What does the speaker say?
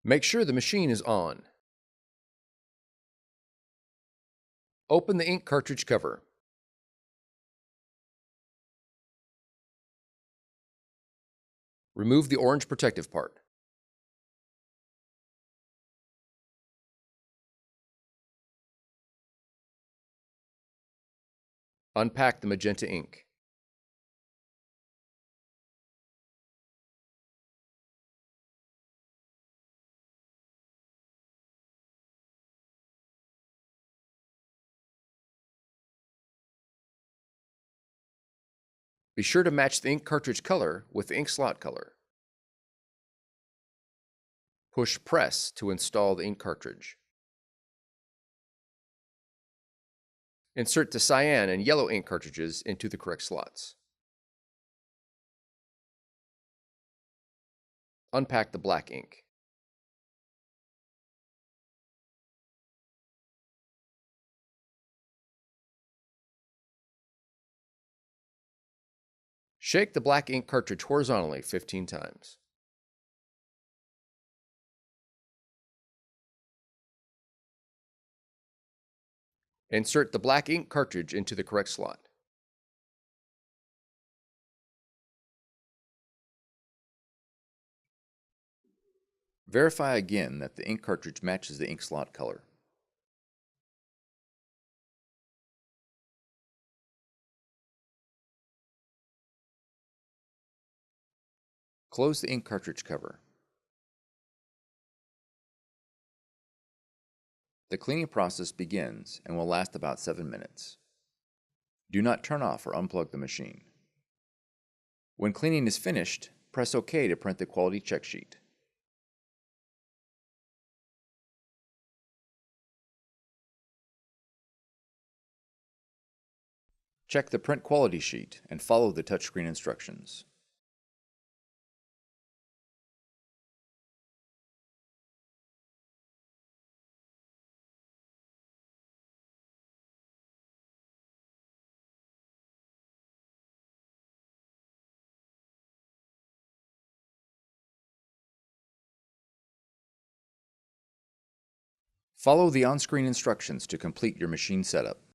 Make sure the machine is on. Open the ink cartridge cover. Remove the orange protective part. Unpack the magenta ink. Be sure to match the ink cartridge color with the ink slot color. Push press to install the ink cartridge. Insert the cyan and yellow ink cartridges into the correct slots. Unpack the black ink. Shake the black ink cartridge horizontally 15 times. Insert the black ink cartridge into the correct slot. Verify again that the ink cartridge matches the ink slot color. Close the ink cartridge cover. The cleaning process begins and will last about 7 minutes. Do not turn off or unplug the machine. When cleaning is finished, press OK to print the quality check sheet. Check the print quality sheet and follow the touchscreen instructions. Follow the on-screen instructions to complete your machine setup.